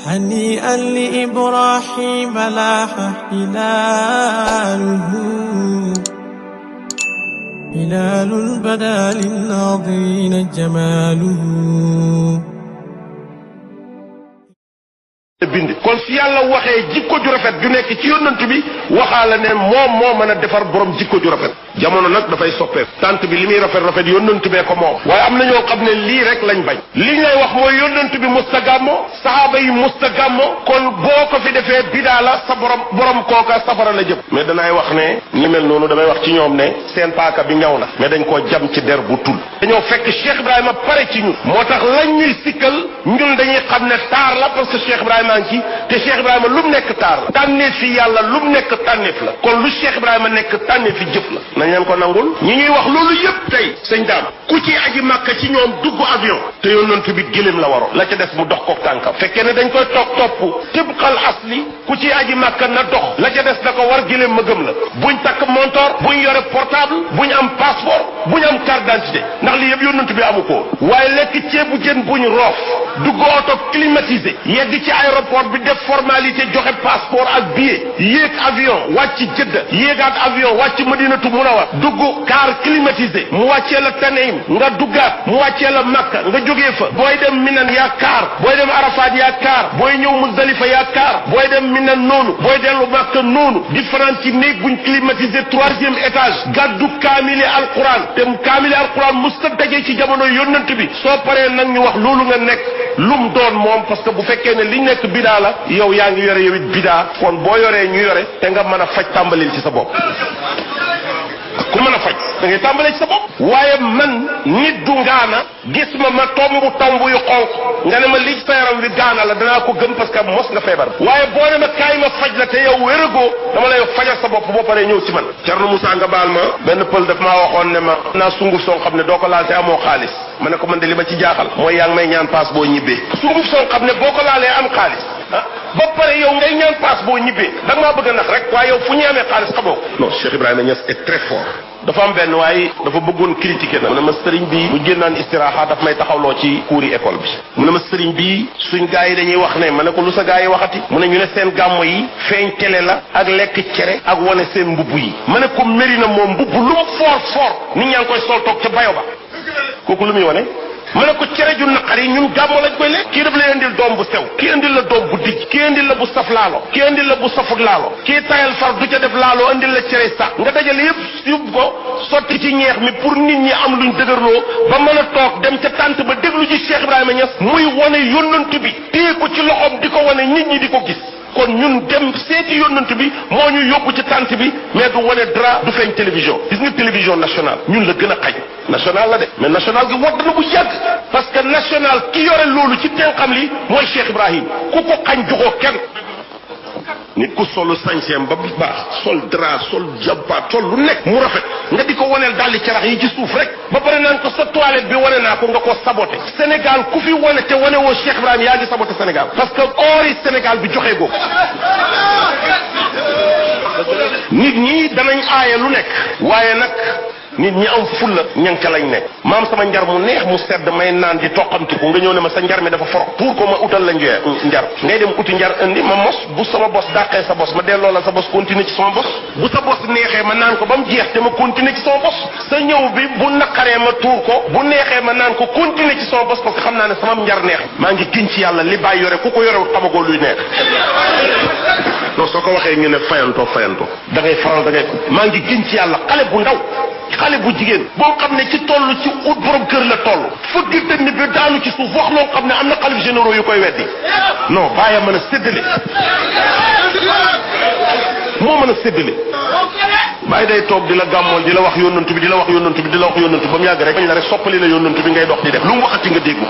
هنيئا لإبراهيم لاح هلاله هلال بدا للناظرين جماله bind kon si yàlla waxee jikko ju rafet ju nekk ci yonent bi waxaala ne moom moo mën a defar borom jikko ju rafet jamono nag dafay soppeeku tant bi li muy rafet rafet yonent bee ko moom waaye am na ñoo xam ne lii rek lañ bañ liñ lay wax mooy yonent bi mustagàmmo sahaaba yi mustagàmmo kon boo ko fi defee bidaa la sa borom kooka safara la jëm mais danaay wax ne ñi mel noonu damay wax ci ñoom ne seen paaka bi ñaw na mais dañ koo jam ci der bu tul dañoo fekk Cheikh Ibrahima pare ci ñun moo tax lañ ñuy sikkal ñun dañuy xam ne taar la parce que Cheikh Ibrahima ngi te Cheikh Ibrahima lu mu nekk taar la tànneef fi yàlla lu mu nekk tànneef la kon lu Cheikh Ibrahima nekk tànneef fi jëf la nañ leen ko nangul ñi ñuy wax loolu yépp tey sëñ daam ku ci aji màkka ci ñoom dugg avion te yonent bi gëléem la waroon la ca des mu dox ko tànkam fekkee ne dañ koy topp tibqal asli ku ci aji màkka na dox la ca des na ko war gëléem ma gëm la buñ takk montor buñ yore portable buñ am passeport buñ am carte d'identité ndax li yëpp yonent bi amu ko waaye lekk ceebu jën buñ roof dugg oto climatisé yegg ci aéroport bi def formalité joxe passeport ak billet yéeg avion wàcc Jëdda yéegaat avion wàcc Madinatu Munawwara dugg car climatisé mu wàccee la Taneim nga duggaat mu wàccee la Makka nga jógee fa booy dem Minan yaa car booy dem Arafat yaa car booy ñëw Muzdalifa yaa car booy dem Minan noonu booy dellu Makka noonu di fanaan ci néeg buñ climatisé 3e étage gàddu kaamili alquran te kaamili alquran musta daje ci jamono yonent bi soo paree nag ñu wax loolu nga nekk lum doon moom parce que bu fekkee ne li nekk bidaa la yow yaa ngi yore yow it bidaa kon boo yoree ñu yore te nga mën a faj tàmbalil ci sa bopp ku mën a faj da ngay tàmbalee ci sa bopp waaye man nit du ngaana gis ma tomb yu xonq nga ne ma li sa yaram wi gaana la danaa ko gëm parce que mos nga feebar waaye boo ne ma kaay ma faj la te yow wéragoo dama lay fajal sa bopp boo paree ñëw ci man Thierno Moussa nga baal ma benn pël daf maa waxoon ne ma naa sunguf soo xam ne doo ko laal te amoo xaalis ma ne ko man de li ma ci jaaxal mooy yaa ngi may ñaan paas boo ñibbee sunguf soo xam ne boo ko laalee am xaalis ba pare yow ngay ñaan paas boo ñibbee da nga maa bëgg a nax rek waaye yow fu ñu amee xaalis xamoo non Cheikh Ibrahima Niass est très fort dafa am benn waaye dafa bëggoon critiquer na mu ne ma sëriñ bi bu génnaan istiraha daf may taxawloo ci kuuri école bi mu ne ma sëriñ bi suñ gars yi dañuy wax ne ma ne ko lu sa gars yi waxati mu ne ñu ne seen gàmmo yi feeñ télé la ak lekk cere ak wane seen mbubb yi ma ne ko méri na moom mbubb lu mu fort nit ñaa ngi koy sol toog ca bayo ba kooku lu muy wane ma ne ko cere ju naqar yi ñun gàmmo lañ koy lekk kii daf lay indil doom bu sew kii indil la doom bu dijj kii indil la bu saf laalo kii indil la bu safut laalo kii tayal far du ca def laalo indil la cere sax nga dajale yëpp yóbbu ko sotti ci ñeex mi pour nit ñi am luñ dëgërloo ba mën a toog dem ca tànt ba déglu ci Cheikh Ibrahima Niass muy wane yónnant bi téye ko ci loxoom di ko wane nit ñi di ko gis kon ñun dem seeti yónnant bi moo ñu yóbbu ci tànt bi mais du wane dara du feeñ télévision gis nga télévision nationale ñun la gën a xañ national la de mais national gi wadd na bu yàgg parce que national ki yore loolu ci tenxam li mooy Cheikh Ibrahim ku ko xañ joxoo kenn nit ku solu sañseem ba baax sol drap sol jabbaat sol lu nekk mu rafet nga di ko waneel dalli carax yi ci suuf rek ba pare naan ko sa toilette bi wane naa ko nga ko saboté Sénégal ku fi wane te wane woo Cheikh Ibrahim yaa ngi saboté Sénégal parce que ori Sénégal bi joxee googu nit ñi danañ aaye lu nekk waaye nag nit ñi am fulla ñanka lañ nekk maam sama njar mu neex mu sedd may naan di toqamti ko nga ñëw ne ma sa njar mi dafa forox pour ko ma utal la njar ngay dem uti njar indi ma mos bu sama bos dàqee sa bos ma delloo la sa bos continuer ci sama bos bu sa bos neexee ma naan ko ba mu jeex te ma continuer ci sama bos sa ñëw bi bu naqaree ma tuur ko bu neexee ma naan ko continuer ci sama bos parce que xam naa ne sama njar neex maa ngi giñ ci yàlla li bàyyi yore ku ko yorewut xamagoo luy neex non soo ko waxee ñu ne fayantoo da ngay faral da ngay maa ngi giñ ci yàlla xale bu ndaw xale bu jigéen boo xam ne ci toll ci ut borom kër la toll fëgg dënn bi daanu ci suuf wax loo xam ne am na xalif généraux yu koy weddi non bàyyi mën a séddale moo mën a séddale bàyyi day toog di la gàmmool di la wax yónnantu bi di la wax yónnantu bi di la wax yónnantu ba mu yàgg rek bañ la rek soppali la yónnantu bi ngay dox di def lu mu waxati nga dégg ko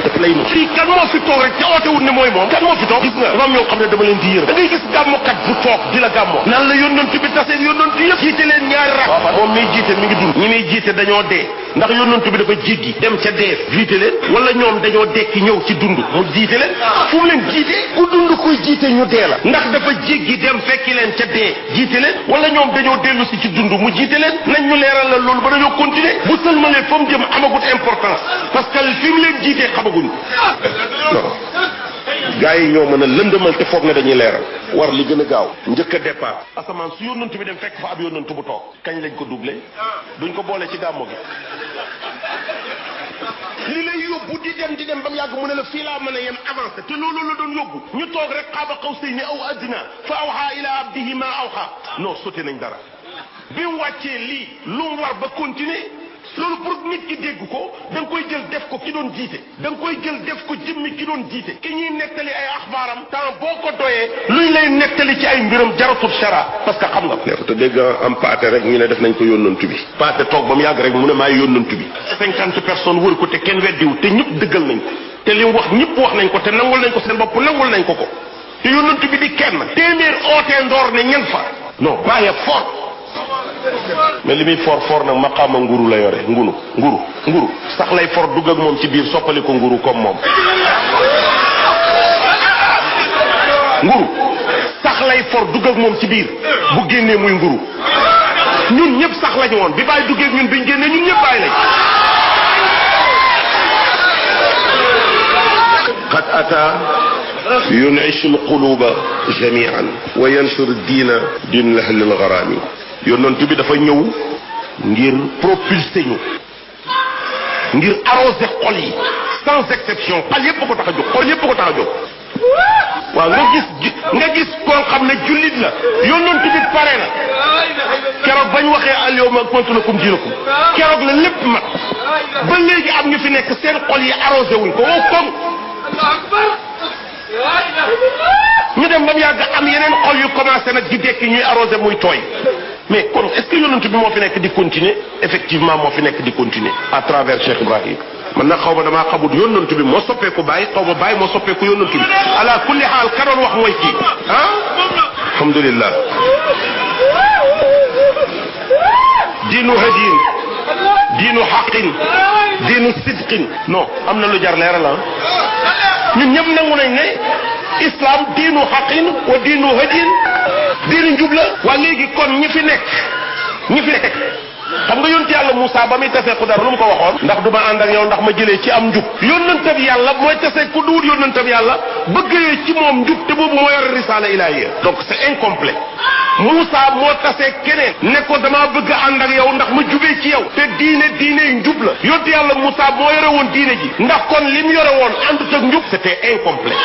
daf lay nuyu. fii kan moo fi toog rek te oote wut ne mooy moom kan moo fi toog gis nga dafa am ñoo xam ne dama leen di yërëm da ngay gis gàmmokat bu toog di la gàmmoo nan la yónnant bi taseen yónnant yëpp jiite leen ñaari rak moom miy jiite mi ngi dund ñi muy jiite dañoo dee ndax yónnant bi dafa jéggi dem ca dee jiite leen wala ñoom dañoo dekki ñëw ci dund mu jiite leen fu mu leen jiite ku dund kuy jiite ñu dee la ndax dafa jéggi dem fekki leen ca dee jiite leen wala ñoom dañoo dellu si ci dund mu jiite leen nañ ñu leeral la loolu ba dañoo continuer bu sëlmalee fa mu jëm amagut importance parce que fi mu leen jiitee xamaguñ non gars yi ñoo mën a lëndëmal te foog ne dañuy leeral war li gën a gaaw njëkk a départ asamaan su yónnantu bi dem fekk fa ab yónnantu bu toog kañ lañ ko doublé duñ ko boole ci gàmmo gi li lay yóbbu di dem ba mu yàgg mu ne la fii laa mën a yem avancé te loolu la doon yóbbu ñu toog rek xaaba qawsayni aw adna fa awha ila abdihi ma awha non sotti nañ dara bi mu wàccee lii lu mu war ba continuer loolu pour nit ki dégg ko da nga koy jël def ko ki doon jiite da nga koy jël def ko jëmmi ki doon jiite ki ñuy nettali ay axbaaram temps boo ko doyee luñ lay nettali ci ay mbiram jaratul shara parce que xam nga ko te dégg am paate rek ñu ne def nañ ko yónnantu bi paate toog ba mu yàgg rek mu ne maay yónnantu bi 50 personnes wër ko te kenn weddiwu te ñëpp dëggal nañ ko te li mu wax ñëpp wax nañ ko te nangul nañ ko seen bopp nangul nañ ko ko te yónnantu bi di kenn téeméer ootee ndoor ne ñen fa non bàyyi fort mais li muy for nag maqaama nguru la yore nguru sax lay for dugg ak moom ci biir soppali ko nguru comme moom nguru sax lay for dugg ak moom ci biir bu génnee muy nguru ñun ñëpp sax lañu woon bi bàyyi duggee ak ñun biñ génnee ñun ñëpp bàyyi lañ qad ata yun'ishu al-quluba jami'an wa yanshur ad-dina din ahli al-gharami yonent bi dafa ñëw ngir propulser ñu ngir arroser xol yi sans exception xol yépp ko tax a jóg xol yépp ko tax a jóg waaw nga gis koo xam ne jullit la yonent bi pare na keroog bañ waxee al-yawma akmaltu lakum diinakum keroog la lépp mat ba léegi am ñu fi nekk seen xol yi arrosé wuñ ko wow koŋ ñu dem ba mu yàgg am yeneen xol yu commencé nag di dekki ñuy arrosé muy tooy mais kon est-ce que yonent bi moo fi nekk di continuer effectivement moo fi nekk di continuer à travers Cheikh Ibrahim man nag xaw ma damaa xamut yonent bi moo soppeeku bàyyi xaw ma bàyyi moo soppeeku yonent bi ala kulli xaal ka doon wax mooy kii alhamdulillah diinu hadin diinu xaqin diinu sidqin non am na lu jar leeral ñun ñëpp nangu nañ ne islam diinu xaqin wa diinu hadin diinu njub la waa léegi kon ñi fi nekk xam nga yonent yàlla Moussa ba muy tasee Xudar lu mu ko waxoon ndax du ma ànd ak yow ndax ma jëlee ci am njub yonentab yàlla mooy tasee ku duwut yonentab yàlla bëggee ci moom njub te boobu moo yor risaala ilaahiya donc c'est incomplet Moussa moo tasee keneen ne ko damaa bëgg a ànd ak yow ndax ma jubee ci yow te diine njub la yonent yàlla Moussa moo yore woon diine ji ndax kon li mu yore woon àndut ak njub c'était incomplet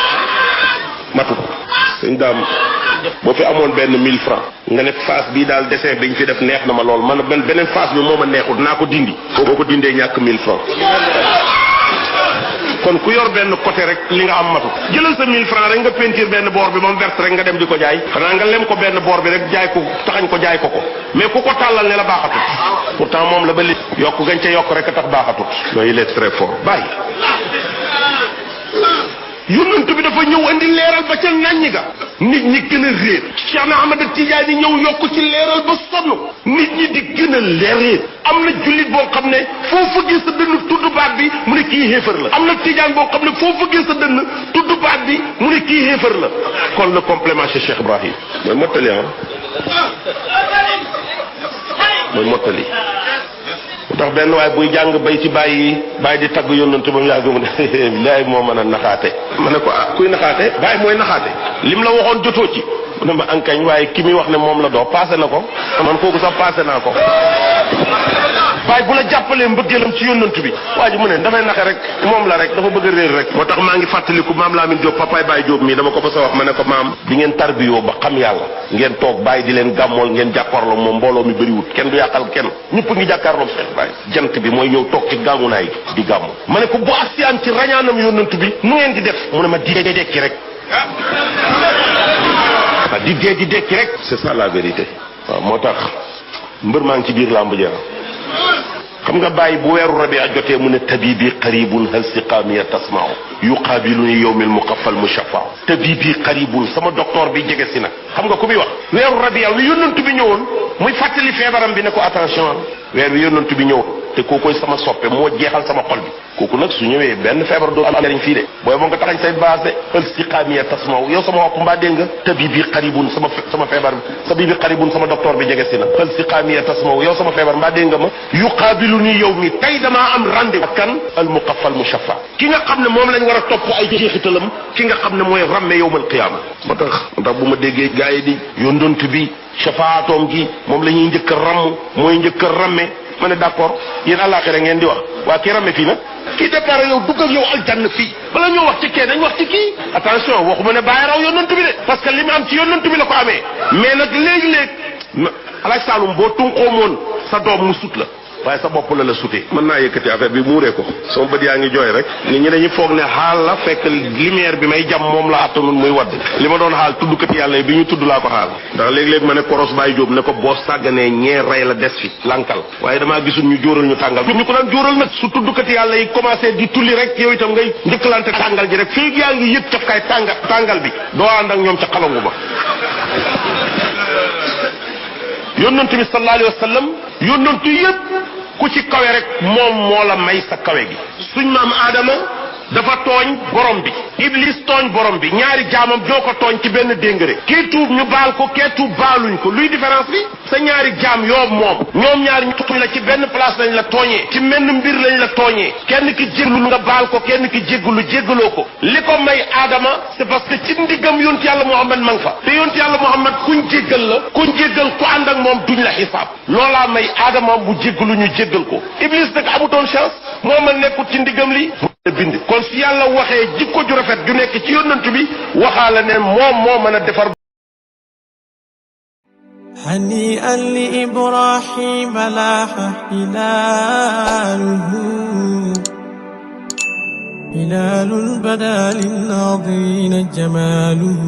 matu sëñ daam boo fi amoon benn 1000 francs nga ne face bii daal dessin biñ fi def neex na ma lool man beneen face bi moo ma neexut naa ko dindi boo ko dindee ñàkk 1000 francs kon ku yor benn côté rek li nga am matu jëlal sa 1000 francs rek nga peinture benn boor bi ba mu vert rek nga dem di ko jaay xanaa nga lem ko benn boor bi rek jaay ko taxañ ko jaay ko mais ku ko tàllal ne la baaxatut pourtant moom la ba li yokk gañ ca yokk rek a tax baaxatut loolu il est très fort bàyyi yonent bi dafa ñëw andi leeral ba ca naññi ga nit ñi gën a réer Cheikh na Ahmad Tidiane ñëw yokk ci leeral ba sonn nit ñi di gën a leer am na jullit boo xam ne foo fëggee sa dënn tudd baat bi mu ne kii xéefar la am na tijaan boo xam ne foo fëggee sa dënn tudd baat bi mu ne kii xéefar la kon le complément chez Cheikh Ibrahim mooy mottali mooy mottali mu tax benn waaye buy jàng bay ci bàyyi di tagg yónnante ba mu yàgg mu ne bilaay moo mën a naxaate ma ne ko kuy naxaate bàyyi mooy naxaate lim la waxoon jotoo ci mu ne ma ankañ waaye ki muy wax ne moom la doo passé na ko man kooku sax passé naa ko bàyyi bu la jàppalee mbëggeelam ci yónnante bi waa ji mu ne dafay naxe rek moom la rek dafa bëgg a réer rek moo tax maa ngi fàttaliku maam Lamine Diop papaay Baye Diop mii dama ko fa sa wax ma ne ko maam bi ngeen tarbiyoo ba xam yàlla ngeen toog bàyyi di leen gàmmool ngeen jàkkaarloo moom mbooloo mi bëriwut kenn du yàqal kenn ñëpp ngi jàkkaarloo Cheikh Baye jant bi mooy ñëw toog ci gàngunaay di gàmmu ma ne ko bu aksiyaan ci rañaanam yónnante bi nu ngeen di def mu ne ma di dekki rek di dekki rek c'est ça la vérité waaw moo tax mbër maa ngi ci biir làmb ja xam nga bàyyi bu weeru rabia jotee mu ne tabibi qaribun hal siqaamiya tasmau yuqaabiluni yowmil muqaffal mushaffa tabibi qaribun sama docteur bi jege si nag xam nga ku muy wax weeru rabia wi yónnantu bi ñëwoon muy fàttali feebaram bi ne ko attention weer wi yónnantu bi ñëwoon te kookoy sama soppe moo jeexal sama xol bi kooku nag su ñëwee benn feebar du am njariñ fii de booy boo nga taxañ say base de ël siqaamiya tasmaw yow sama wopp mbaa dégg nga tabibi xaribun sama feebar bi tabibi xaribun sama docteur bi jege si na ël siqaamiya tasmaw yow sama feebar mbaa dégg nga ma yuqaabilu nii yow mi tey damaa am rendez-vous ak kan al muqaffal mushaffa ki nga xam ne moom lañ war a topp ay jeexitalam ki nga xam ne mooy ramme yowmal qiyaama moo tax bu ma déggee gars yi di yondont bi shafaatoom gi moom la ñuy njëkk a ramm mooy njëkk a ramme ma ne d'accord yéen àllaaxira ngeen di wax waa kii ramme fii nag kii départ yow dugg ak yow aljanna fii bala ñoo wax ci kee dañ wax ci kii attention waxuma ne bàyyi raw yonent bi de parce que li mu am ci yonent bi la ko amee mais nag léegi-léeg alaaj Saalum boo tunqoomoon sa doom mu sut la waaye sa bopp la sutee mën naa yëkkati affaire bi muuree ko sama bët yaa ngi jooy rek nit ñi dañuy foog ne xaal la fekk lumière bi may jam moom la attanul muy wadd li ma doon xaal tuddkat yàlla yi bi ñu tudd laa ko xaal ndax léeg-léeg ma ne koros Baye Diop ne ko boo sàgganee ñee rey la des fi lankal waaye damaa gisul ñu jóoral ñu tàngal ñu ko daan jóoral nag su tuddkat yàlla yi commencé di tulli rek yow itam ngay njëkkalante tàngal ji rek fii yaa ngi yëg cafkaay tàngal bi doo ànd ak ñoom ca xalangu ba yonent bi sallallahu alayhi wa sallam yonent yëpp ku ci kawe rek moom moo la may sa kawe gi suñ maam Adama dafa tooñ borom bi Iblis tooñ borom bi ñaari jaamam ñoo ko tooñ ci benn déngëre kii tuub ñu baal ko kee tuub baaluñ ko luy différence bi sa ñaari jaam yoo moom ñoom ñaari ñu tuñ la ci benn place lañ la tooñee ci menn mbir lañ la tooñee kenn ki jéggalu nga baal ko kenn ki jéggalu jéggaloo ko li ko may Adama c'est parce que ci ndiggam yonent yàlla Muhammad ma nga fa te yonent yàlla Muhammad kuñ jéggal la kuñ jéggal ku ànd ak moom duñ la xisaab loolaa may Adama bu jéggalu ñu jéggal ko Iblis nag amutoon chance Muhammad nekkut ci ndiggam li bind kon si yàlla waxee jikko ju rafet ju nekk ci yonent bi waxaala ne moom moo mën a defar هنيئا لإبراهيم لاح هلال بدا للناظرين جماله